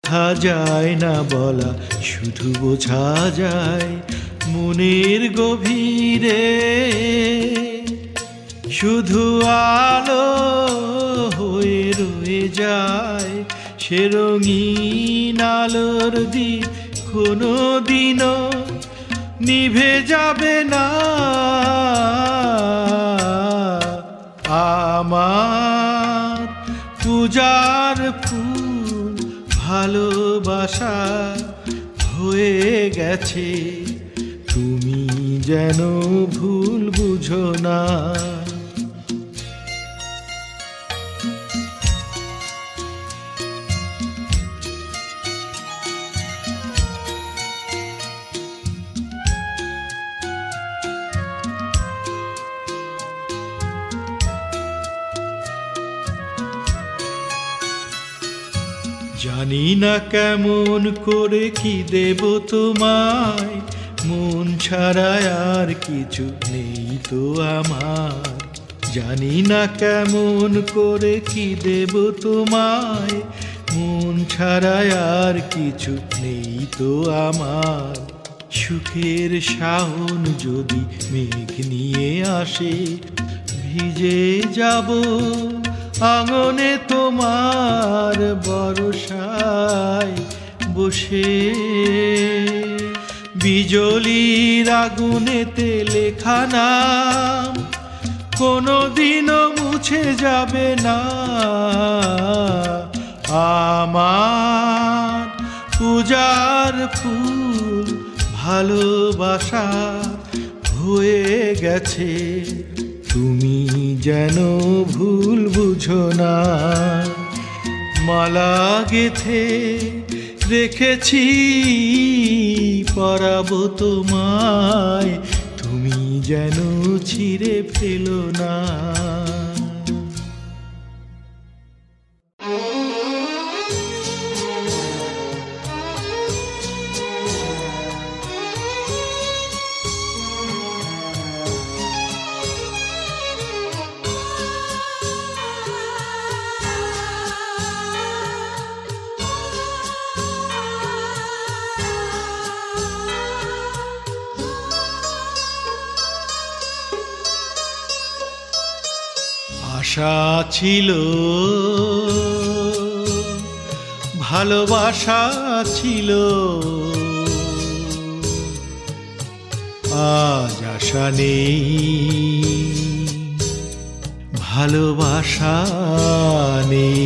কথা যায় না বলা, শুধু বোঝা যায় মনের গভীরে। শুধু আলো হয়ে রয়ে যায় সে রঙিন আলোর দিক, কোনো দিনও নিভে যাবে না। আমার পূজার ফুল ভালোবাসা হয়ে গেছে, তুমি যেন ভুল বুঝো না। জানি না কেমন করে কি দেব তোমায়, মন ছাড়া আর কিছু নেই তো আমার। জানি না কেমন করে কি দেব তোমায়, মন ছাড়া আর কিছু নেই তো আমার। সুখের শাওন যদি মেঘ নিয়ে আসে, ভিজে যাব আঙনে তোমার বর্ষায় বসে। বিজলির আগুনেতে লেখা নাম কোনোদিনও মুছে যাবে না। আমার পূজার ফুল ভালোবাসা হয়ে গেছে, তুমি যেন ভুল বুঝো না। মালা গেথে রেখেছি পরাবো তোমায়, তুমি যেন ছিঁড়ে ফেলো না। আশা ছিল, ভালোবাসা ছিল, আজ আশা নেই, ভালোবাসা নেই।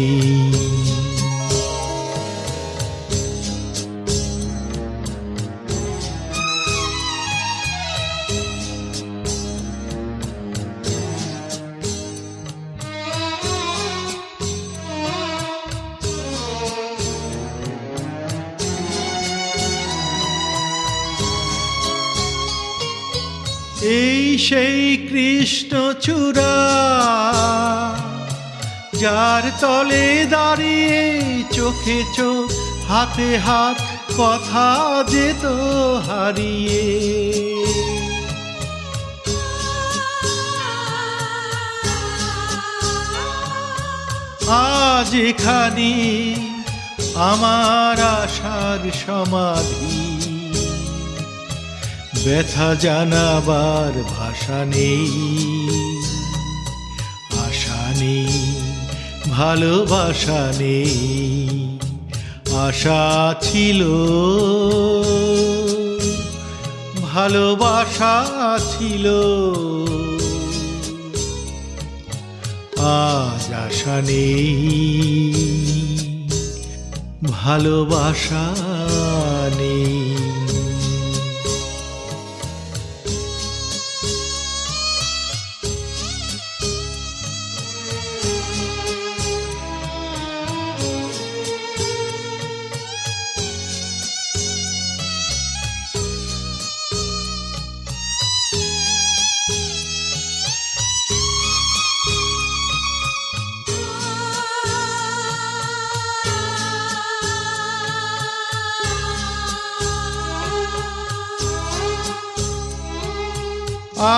এই সেই কৃষ্ণচূড়া, যার তলে দাঁড়িয়ে চোখে চোখ হাতে হাত কথা যেত হারিয়ে। আজ এখানে আমার আশার সমাধি, ব্যথা জানাবার ভাষা নেই, আশা নেই, ভালোবাসা নেই। আশা ছিল, ভালোবাসা ছিল, আজ আশা নেই, ভালোবাসা নেই।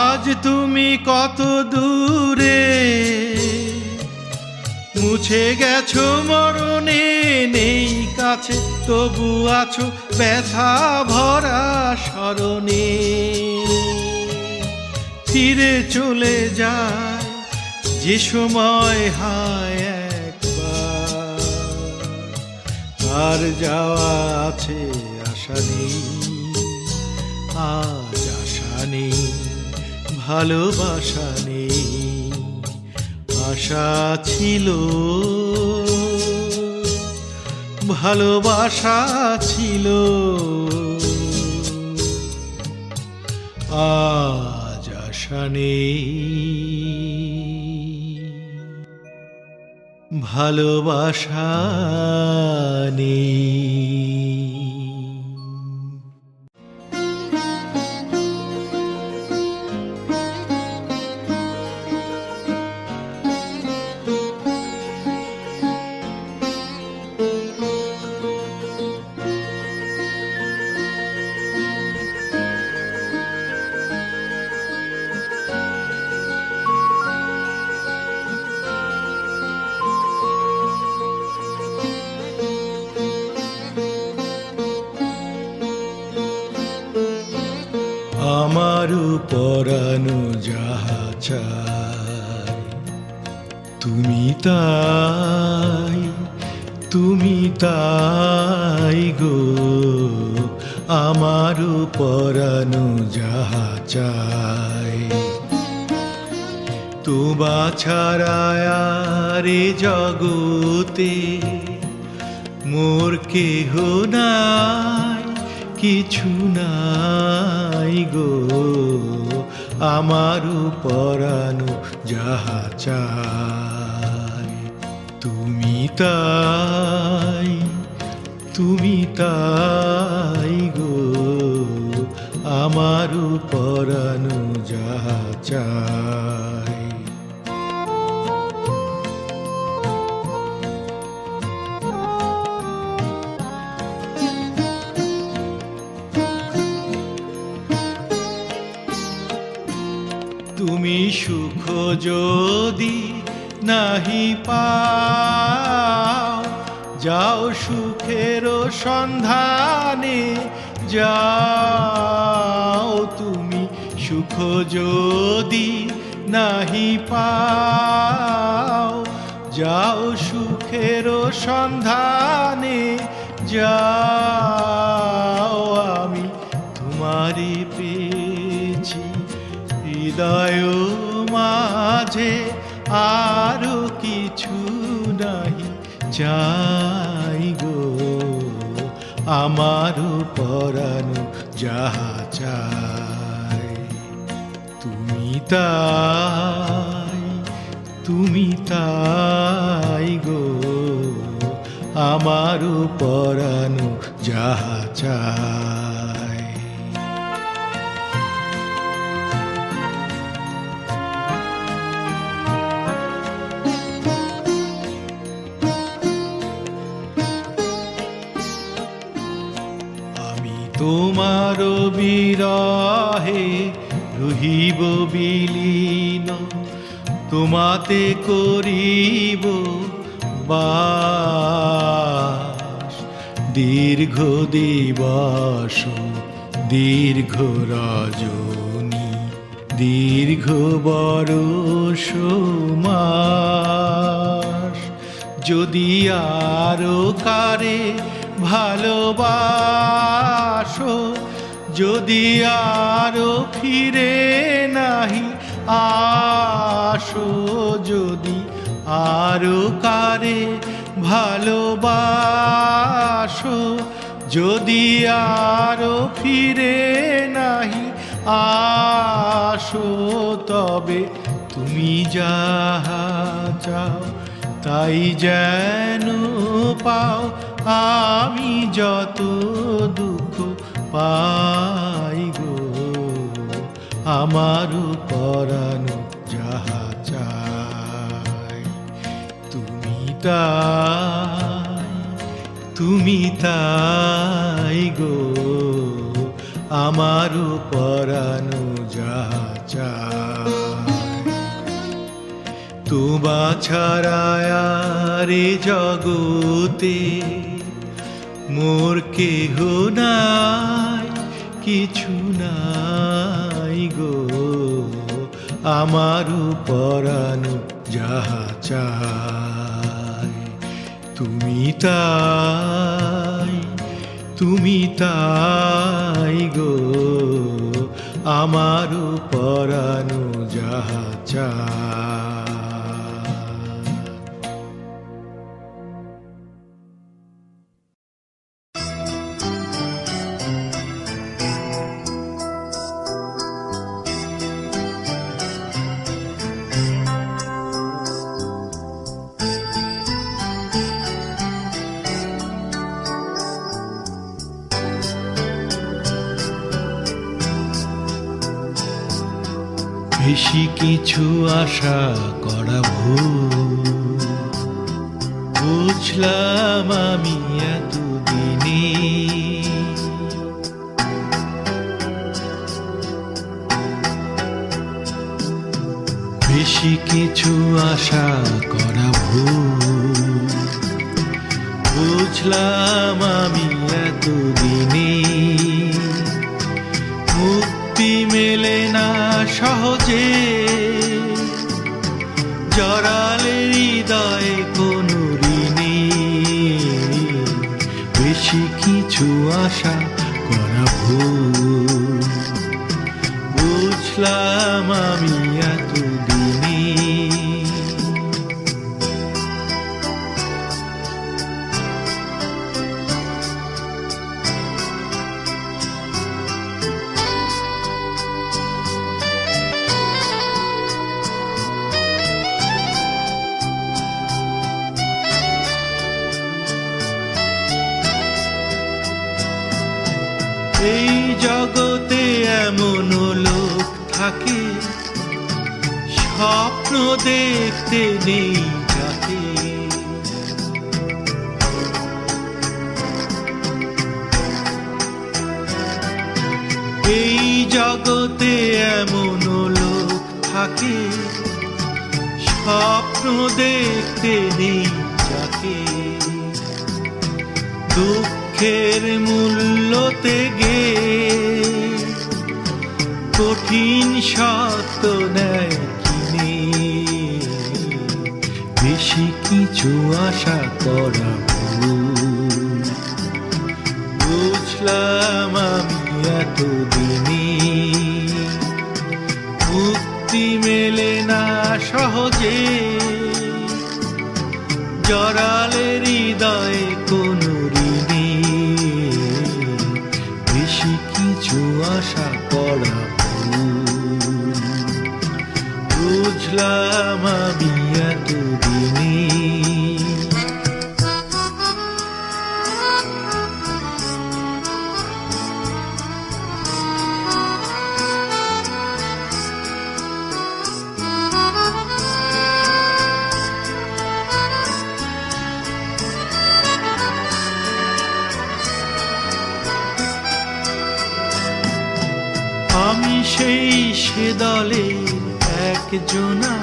আজ তুমি কত দূরে, মুছে গেছো মরণে নেই কাছে, তবু আছো ব্যথা ভরা স্মরণে। ফিরে চলে যায় যে সময় হায় একবার, আর যাওয়া আছে আশা নেই, আজ আশা নেই, ভালোবাসা নেই। আশা ছিল, ভালোবাসা ছিল, আজ আশা নেই, ভালোবাসা নেই। আমারও পরানো যাহা চাই, তুমি তাই, তুমি তাই গো। আমারও পরানো যাহা চাই, তোমা ছাড়া আর এ জগতে মোর কেহ নাই, কিছু নাই গো। আমারও পরানো যাহা চাই, তুমি তাই, তুমি তাই গো। আমারও পরানো যাহা চাই। তুমি সুখ যদি নাহি পাও, যাও সুখের সন্ধানে যাও। তুমি সুখ যদি নাহি পাও, যাও সুখের সন্ধানে যাও। আমি তোমারে পেয়েছি হৃদয় মাঝে, আরো কিছু নাহি চাই গো। আমারও পরানো যাহা চাই, তুমি তাই, তুমি তাই গো। আমারও পরানো যাহা চাই। তোমার বিরহে রহিব বিলীন, তোমাতে করিব বাস। দীর্ঘ দিবস দীর্ঘ রজনী, দীর্ঘ বরষ মাস। যদি আরো কারে ভালোবাসো, যদি আরো ফিরে নাহি আসো, যদি আরো কারে ভালোবাসো, যদি আরো ফিরে নাহি আসো, তবে তুমি যাহা চাও তাই যেন পাও। আমি যত দুঃখ পাই গো, আমারও পরানো যাহা চাই, তুমি তাই, তুমি তাই গো। আমারও পরানো যাহা চাই, তোমা ছাড়া আর এ জগতে মোর কেহ নাই, কিছু নাই গো। আমার পরানো যাহা চায় তুমি তাই, তুমি তাই গো। আমার পরানো যাহা চায়। বেশি কিছু আশা করা ভুল, বুঝলাম আমি এতদিনে। বেশি কিছু আশা করা ভুল, বুঝলাম আমি এতদিনে। মুক্তি মেলে না সহজে, জড়ালে হৃদয়ে কোনো ঋণে। বেশি কিছু আশা করা ভুল, বুঝলাম আমি এতদিনে। এই জগতে এমন লোক থাকে, স্বপ্ন দেখতে নেই যাতে। এই জগতে এমন লোক থাকে, স্বপ্ন দেখতে নেই যাতে। দুঃখের মূল্যতে গে কঠিন সত্য নেয় কিনে। বেশি কিছু আশা করা ভুল, বুঝলাম আমি এতদিনে। মুক্তি মেলে না সহজে, জড়ালে হৃদয়ে কোনো ঋণে। বেশি কিছু আশা করা ভুল, বুঝলাম আমি এতদিনে। আমি সেই সে দলে একজনা,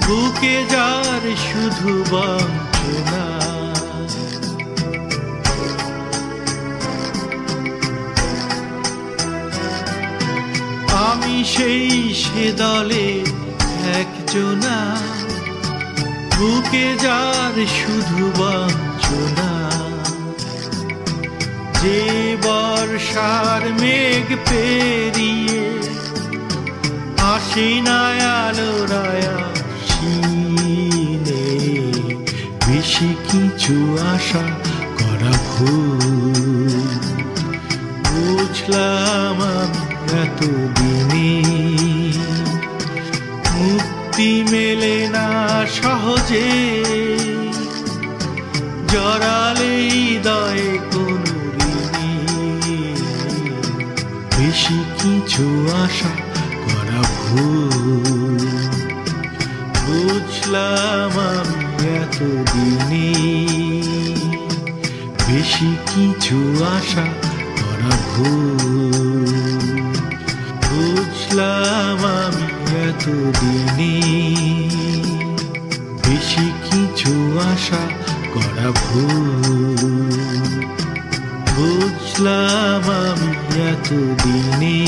বুকে যার শুধু বঞ্চনা। আমি সেই সে দলে একজনা, বুকে যার শুধু বঞ্চনা। যে বর্ষার মেঘ পেরিয়ে আসে না আলোর আশিনে। বেশি কিছু আশা করা ভুল, বুঝলাম আমি এতদিনে। মুক্তি মেলে না সহজে, জড়ালে হৃদয়ে কোনো ঋণে। বেশি কিছু আশা করা ভুল, বুঝলাম আমি এতদিনে। বেশি কিছু আশা করা ভুল, বুঝলাম আমি এতদিনে বেশি কিছু আশা করা ভুল। বুঝলাম আমি এতদিনে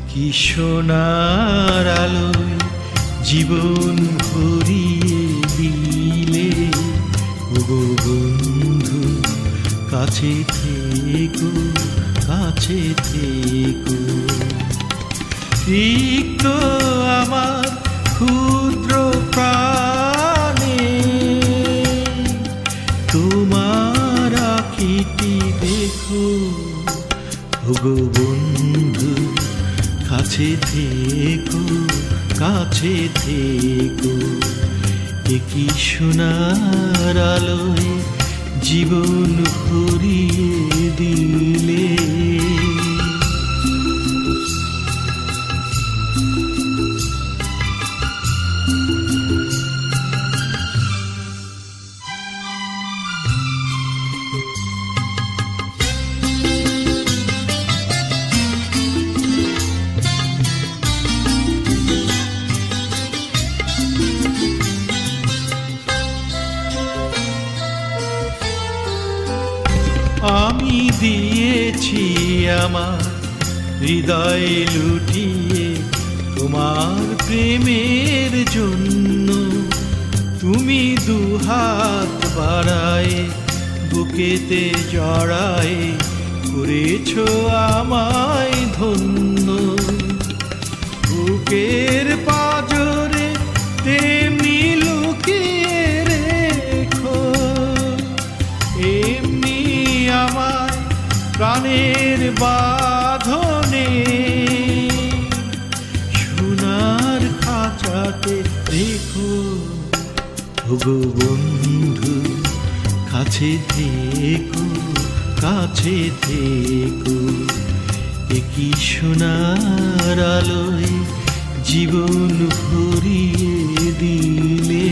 কি সোনার আলোয় জীবন ভরিয়ে দিলে, ওগো বন্ধু কাছে থেকো, কাছে থেকো। রিক্ত আমার ক্ষুদ্র প্রাণে তোমার আখিটি দেখো, ওগো বন্ধু কাছে থেকো, কাছে থেকো। একই সোনার আলোয় জীবন ভরিয়ে দিলে। আমি দিয়েছি আমার হৃদয় লুটিয়ে তোমার প্রেমের জন্য, তুমি দুহাত বাড়ায় বুকেতে জড়ায় করেছো আমায় ধন্য। বুকের পাজরে তেমনি লুকিয়ে রেখো, এমনি আমায় প্রাণের বাঁধনে সোনার খাঁচাতে দেখো, ওগো বন্ধু কাছে থেকো, কাছে থেকো। একই সোনার আলোয় জীবন ভরিয়ে দিলে।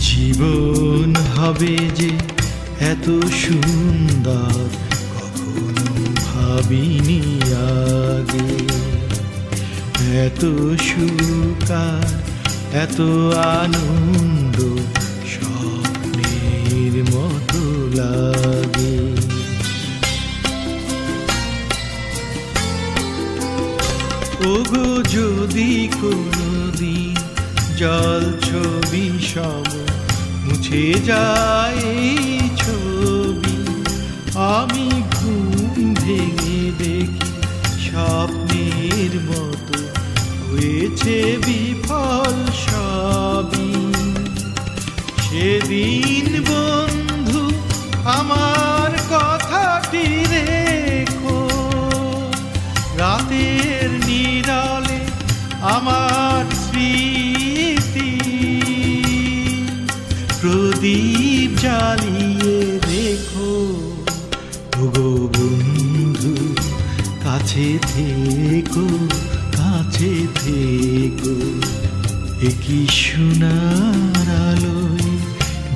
জীবন হবে যে এত সুন্দর কখনো ভাবিনি আগে, এত সুখ এত আনন্দ স্বপ্নের মতো লাগে। ওগো যদি কোনোদিন জল ছবি সম মুছে যায় এই ছবি, আমি ঘুম ভেঙে দেখি স্বপ্নের মতো হয়েছে বিফল সবই। সেদিন বন্ধু আমার প্রদীপ জ্বালিয়ে রেখো ওগো বন্ধু, কাছে থেকো, কাছে থেকো। একই সোনার আলোয়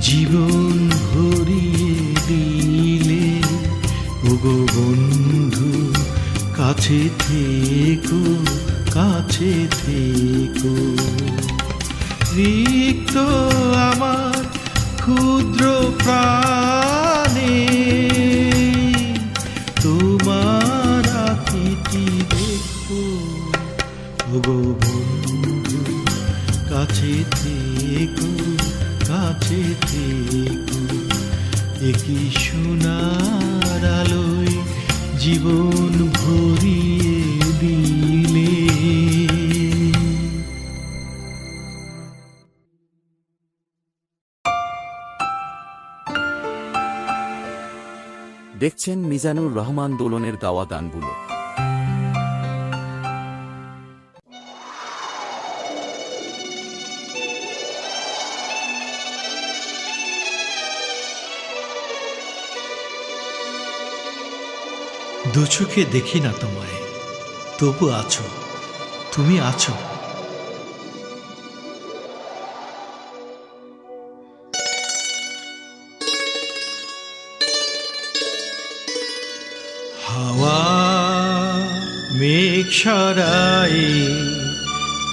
জীবন ভরিয়ে দিলে ওগো বন্ধু, কাছে থেকো, কাছে থেকো। রিক্ত আমার ক্ষুদ্র প্রাণে তোমার আকৃতি দেখো ওগো বন্ধু, কাছে থেকো, কাছে থেকো। একই সোনার আলোয় জীবন ভরিয়ে দিলে। দেখছেন মিজানুর রহমান দোলনের গাওয়া গানগুলো। দু চোখে দেখি না তোমায়, তবু আছো, তুমি আছো। হাওয়া মেঘ সরায়,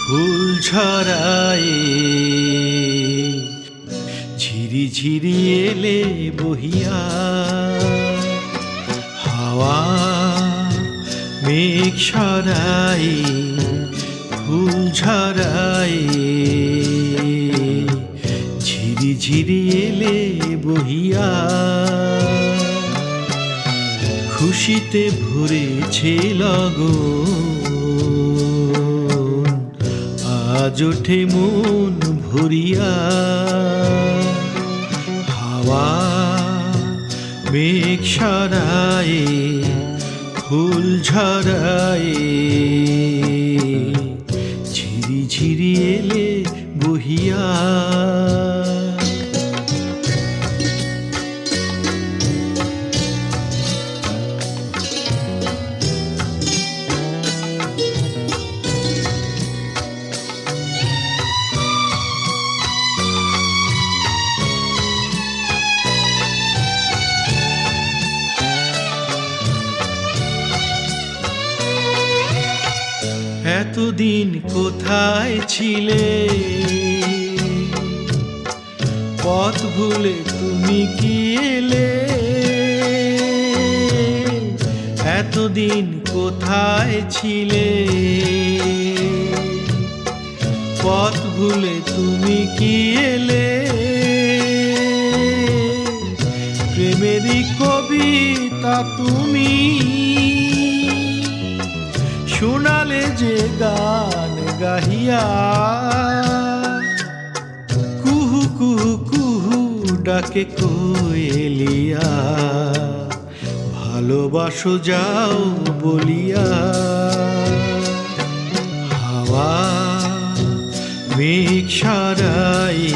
ফুল ঝরায়, ঝিরি ঝিরি এলে বহিয়া। হাওয়া মেঘ সরায়, ফুল ঝরায়, ঝিরি ঝিরি এলে বহিয়া। খুশিতে ভরেছে লগন, আজ ওঠে মন ভরিয়া। হাওয়া মেঘ সরায়, ফুল ঝরায়, ঝিরি ঝিরি এলে বহিয়া। এতদিন কোথায় ছিলে, পথ ভুলে তুমি কি এলে? এতদিন কোথায় ছিলে, পথ ভুলে তুমি কি এলে? প্রেমেরই কবিতা তুমি শোনালে যে গান গাহিয়া। কুহু কুহু কুহু ডাকে কোয়েলিয়া, ভালোবাসো যাও বলিয়া। হাওয়া মেঘ সরায়,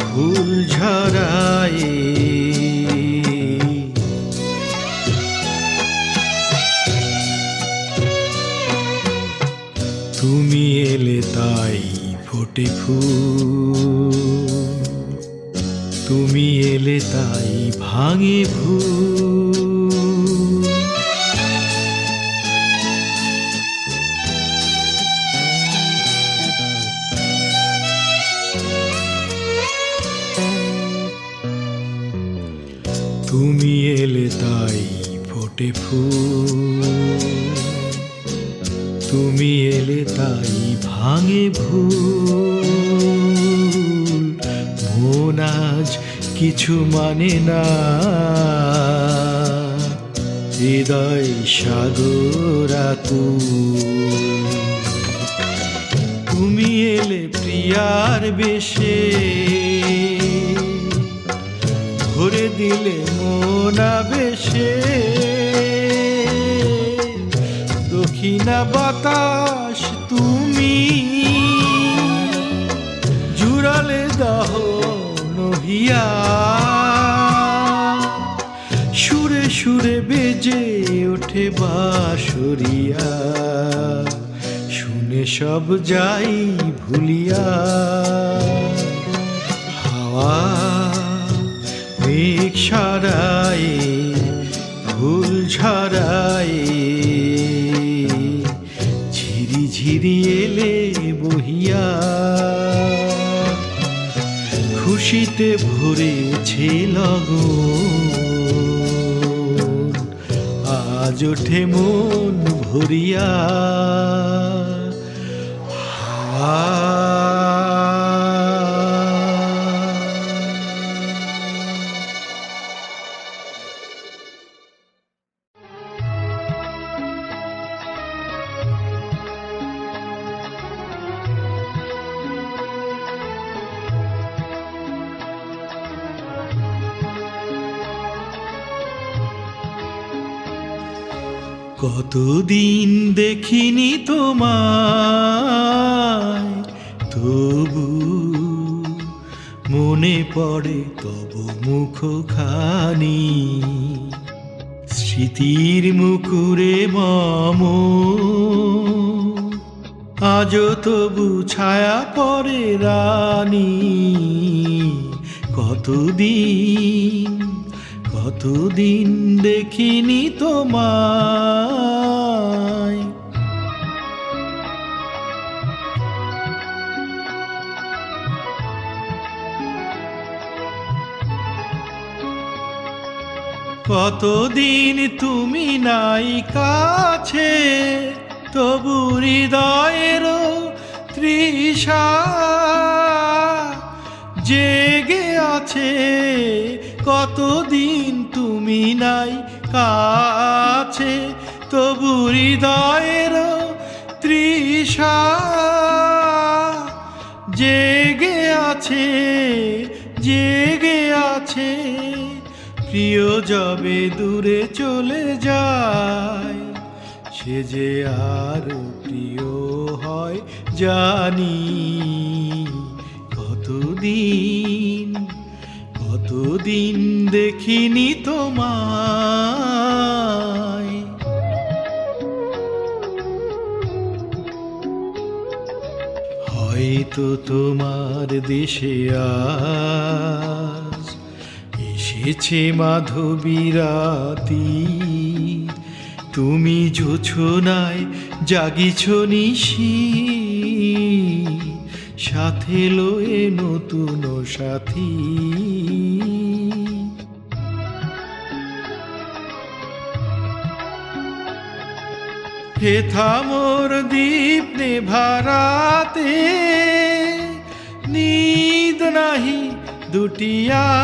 ফুল ঝরায়, তুমি এলে তাই ফোটে ফুল, তুমি এলে তাই ভাঙে ভুল। তুমি এলে তাই ফোটে ফুল, তুমি এলে তাই ভাঙে ভুল। মন আজ কিছু মানে না, হৃদয় সাগর আকুল। তুমি এলে প্রিয়ার বেশে, ভরে দিলে মন আবেশে। দক্ষিণা বাতাস তুমি জুড়ালে দাহন বহিয়া সুরে সুরে বেজে ওঠে বাঁশরিয়া, শুনে সব যাই ভুলিয়া। হাওয়া মেঘ সারায় ফুল ঝরায়, ঝিরি ঝিরি এলে বহিয়া, খুশিতে ভরেছে লগন, আজ ওঠে মন ভরিয়া। হাওয়া কতদিন দেখিনি তোমায়, তবু মনে পড়ে তব মুখখানি। স্মৃতির মুকুরে মম আজও তবু ছায়া পড়ে রানী। কতদিন কতদিন দেখিনি তোমায়। কতদিন তুমি নাই কাছে, তবু হৃদয়েরও তৃষা জেগে আছে। কতদিন তুমি নাই কাছে, তবু হৃদয়েরও তৃষা জেগে আছে, জেগে আছে। প্রিয় যবে দূরে চলে যায়, সে যে আরো প্রিয় হয় জানি। কতদিন কতদিন দেখিনি তোমায়। হয়তো তোমার দেশে আজ এসেছে মাধবী রাতি, তুমি জোছনায় জাগিছ নিশি, সাথে লয়ে নতুন সাথী। হেথা মোর দীপ নেভারাতে, নিদ নাহি দুটি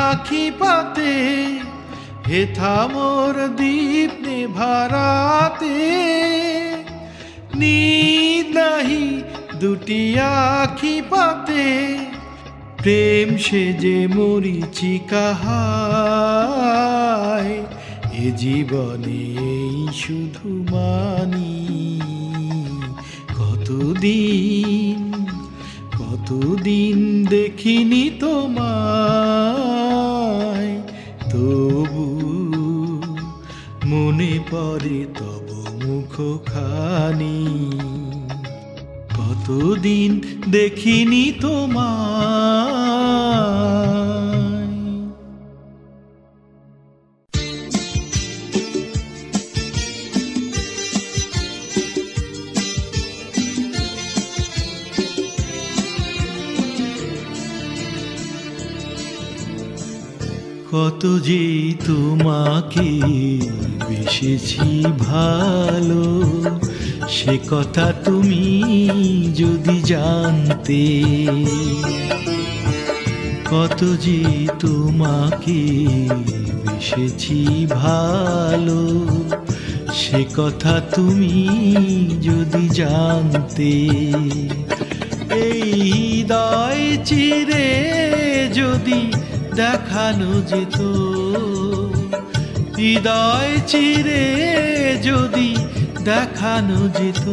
আখি পাতে। হেথা মোর দীপ নেভারাতে, নিদ নাহি দুটি আখি পাতে। প্রেম সে যে মরিচিকা হায়, এ জীবনে এই শুধু মানি। কতদিন কতদিন দেখিনি তোমায়, তবু মনে পড়ে তব মুখখানি। কতদিন দেখিনি তোমায়। কত যে তোমাকে বেসেছি ভালো, সে কথা তুমি যদি জানতে। কত যে তোমাকে বেসেছি ভালো, সে কথা তুমি যদি জানতে। এই হৃদয় চিরে যদি দেখানো যেত, হৃদয় চিরে যদি দেখানো যেত,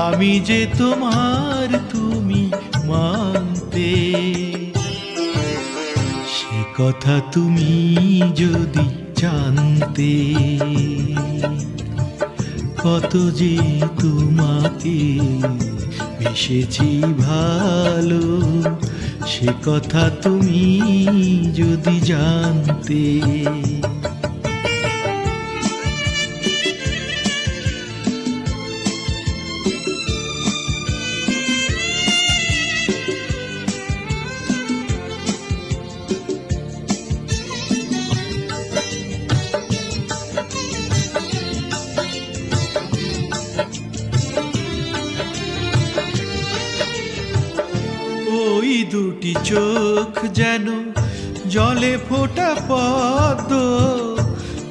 আমি যে তোমার তুমি মানতে। কথা তুমি যদি জানতে, কত যে তোমাকে বেসেছি ভালো, সে কথা তুমি যদি জানতে। ওই দুটি চোখ যেন জলে ফোটা পদ্ম,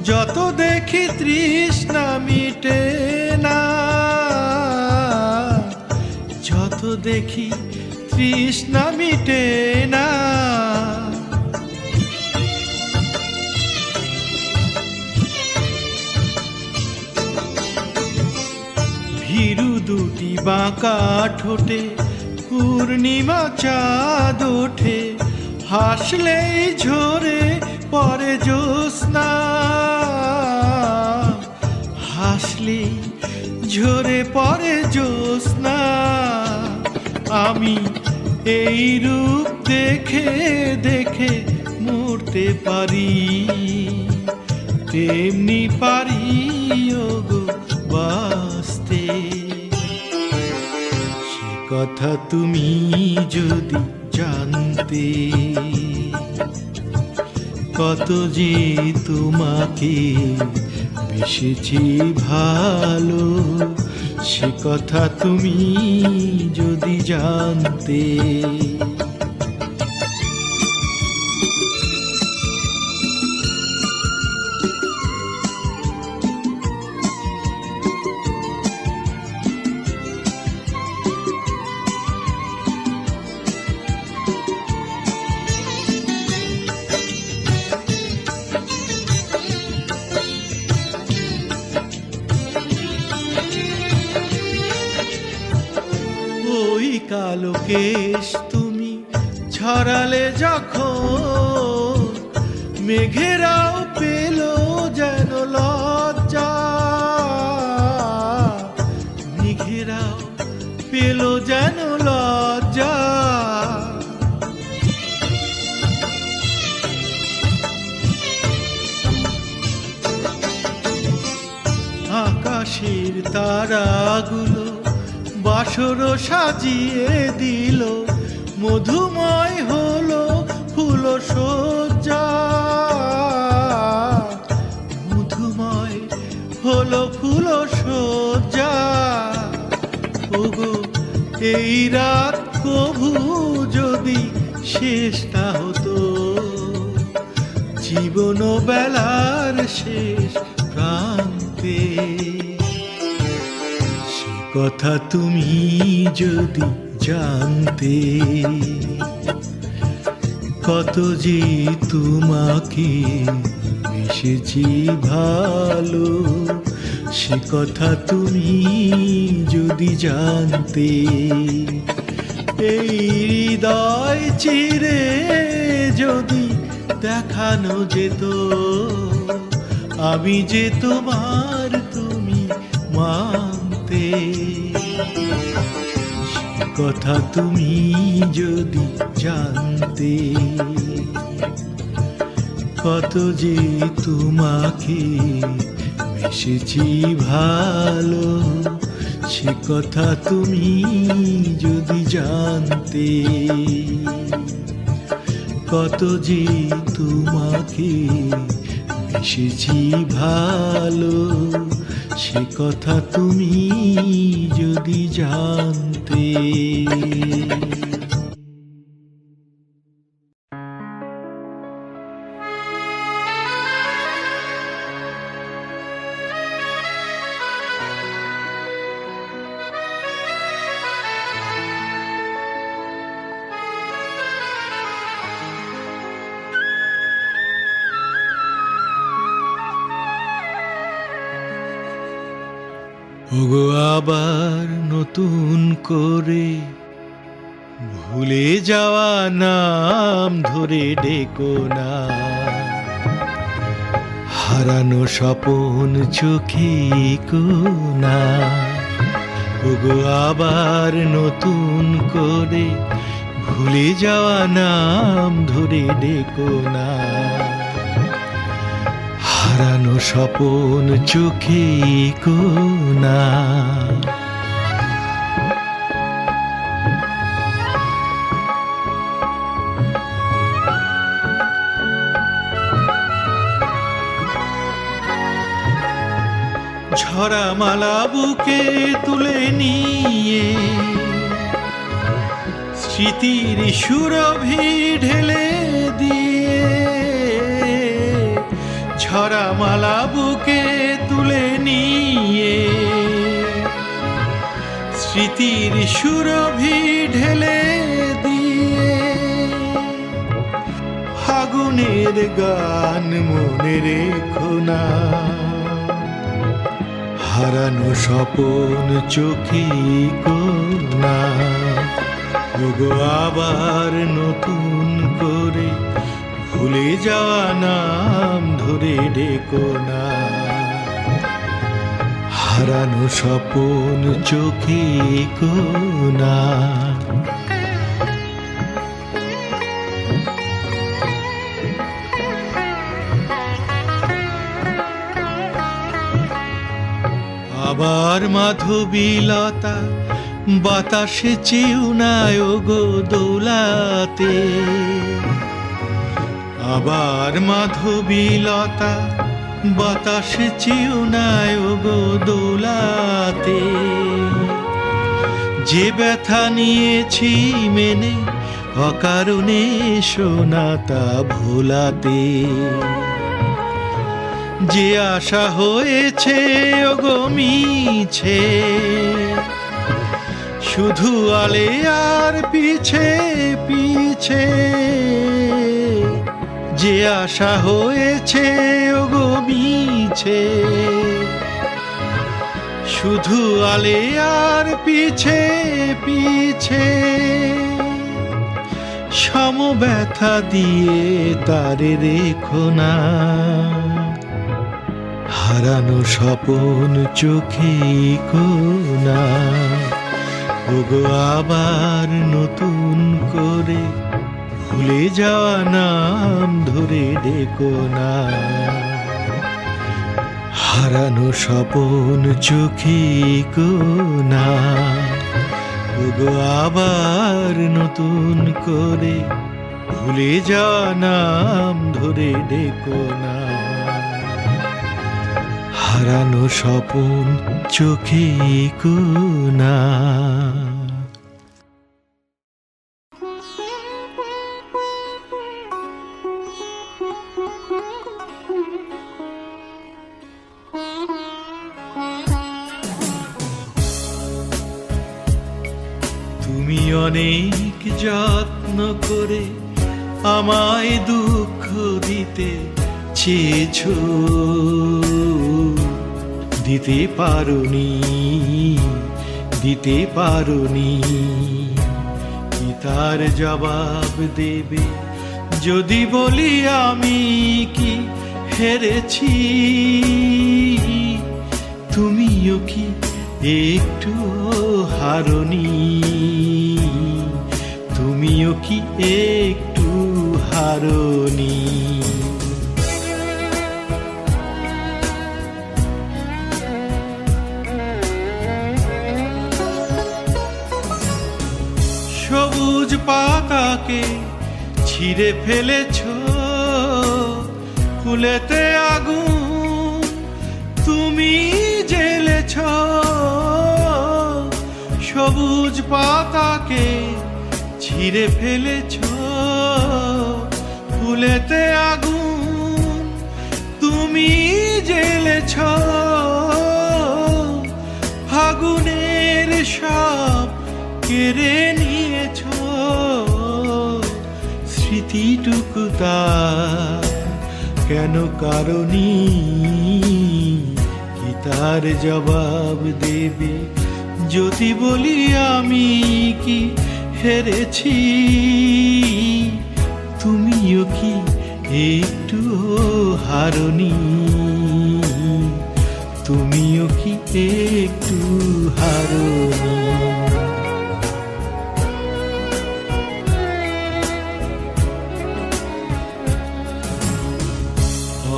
যত দেখি তৃষ্ণা মিটে না, যত দেখি তৃষ্ণা মিটে না। ভীরু দুটি বাঁকা ঠোঁটে পূর্ণিমা চাঁদ ওঠে, হাসলেই ঝরে পড়ে জ্যোৎস্না, হাসলেই ঝরে পড়ে জ্যোৎস্না। আমি এই রূপ দেখে দেখে মরতে পারি, তেমনি পারি ওগো বাঁচতে। কথা তুমি যদি জানতে, কত যে তোমাকে বেসেছি ভালো, সে কথা তুমি যদি জানতে। ওই কালো কেশ তুমি ছড়ালে যখন, মেঘেরাও পেল যেন লজ্জা, মেঘেরাও পেল যেন লজ্জা। আকাশের তারাগুলো বাসর সাজিয়ে দিল, মধুময় হলো ফুল সজ্জা, মধুময় হলো ফুল সজ্জা। ওগো এই রাত কভু যদি শেষ না হতো, জীবন বেলার শেষ প্রান্তে, কথা তুমি যদি জানতে, কত যে তোমাকে বেসেছি ভালো, সে কথা তুমি যদি জানতে। এই হৃদয় চিরে যদি দেখানো যেত, আমি যে তোমার তুমি মানতে। কথা তুমি যদি জানতে, কত যে তোমাকে বেসেছি ভালো, সে কথা তুমি যদি জানতে। কত যে তোমাকে বেসেছি ভালো, সে কথা তুমি যদি জানতে। ওগো আবার নতুন করে ভুলে যাওয়া নাম ধরে ডেকো না, হারানো স্বপন চোখে কোনা। ওগো আবার নতুন করে ভুলে যাওয়া নাম ধরে ডেকো না, হারানো স্বপন চোখে কোনা। ঝরা মালা বুকে তুলে নিয়ে স্মৃতির সুরভি ঢেলে দিয়ে, ঝরা মালা বুকে তুলে নিয়ে স্মৃতির সুরভি ঢেলে দিয়ে, ফাগুনের গান মনে রেখো না, হারানো স্বপন চোখে কোনা। ওগো আবার নতুন করে ভুলে যাওয়া নাম ধরে ডেকো না, হারানো স্বপন চোখে কোনা। আবার মাধবীলতা বাতাসে চিউনায় গো দোলাতে, আবার মাধবীলতা বাতাসে চিউনায় গো দোলাতে। যে ব্যথা নিয়েছি মেনে অকারণে সোনাতা ভোলাতে, যে আশা হয়েছে ওগো মিছে শুধু আলে আর পিছে পিছে, যে আশা হয়েছে ওগো মিছে শুধু আলে আর পিছে পিছে। সম ব্যথা দিয়ে তারে রেখো না, হারানো স্বপন চোখে কোনা। ওগো আবার নতুন করে ভুলে যাওয়া নাম ধরে ডেকো না, হারানো স্বপন চোখে কোনা। ওগো আবার নতুন করে ভুলে যাওয়া নাম ধরে ডেকো না, হারানো স্বপন চোখে কোনা। তুমি অনেক যত্ন করে আমায় দুঃখ দিতে চেয়েছো, দিতে পারোনি দিতে পারোনি। কি তার জবাব দেবে যদি বলি আমি কি হেরেছি? তুমিও কি একটু হারোনি? তুমিও কি একটু হারোনি? সবুজ পাতাকে ছিঁড়ে ফেলেছ, ফুলেতে আগুন তুমি জ্বেলেছ। সবুজ পাতাকে ছিঁড়ে ফেলেছ, ফুলেতে আগুন তুমি জ্বেলেছ। ফাগুনের সব কেড়ে নিয়েছ, স্মৃতিটুকু তার কেন কারণী? কি তার জবাব দেবে যদি বলি আমি কি হেরেছি, তুমিও কি একটু হারনি, তুমিও কি একটু হারনি।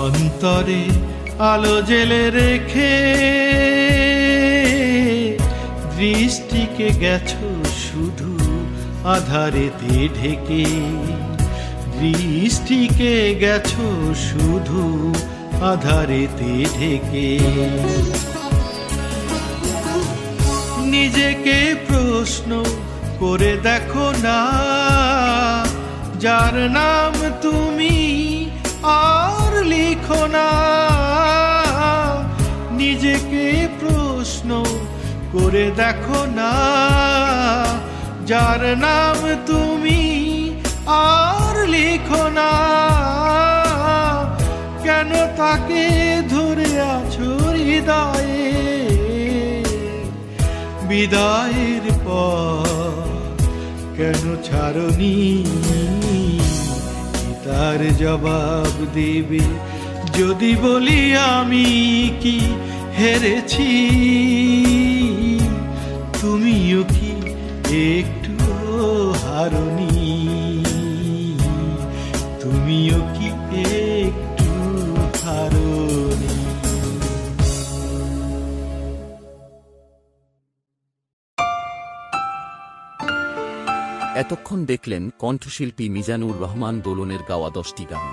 অন্তরে আলো জেলে রেখে দৃষ্টিকে গেছো শুধু আধারেতে ঢেকে, দৃষ্টিকে গেছো শুধু আধারেতে ঢেকে। নিজেকে প্রশ্ন করে দেখো না, যার নাম তুমি আর লিখো না। নিজেকে প্রশ্ন করে দেখো না, যার নাম তুমি আর লিখো না। কেন তাকে ধরে আছো হৃদয়ে, বিদায়ের পর কেন ছাড়নি? তার জবাব দেবে যদি বলি আমি কি হেরেছি, তুমিও কি একটু হারনি, তুমিও কি একটু হারনি। এতক্ষণ দেখলেন কণ্ঠশিল্পী মিজানুর রহমান দোলনের গাওয়া 10টি গান।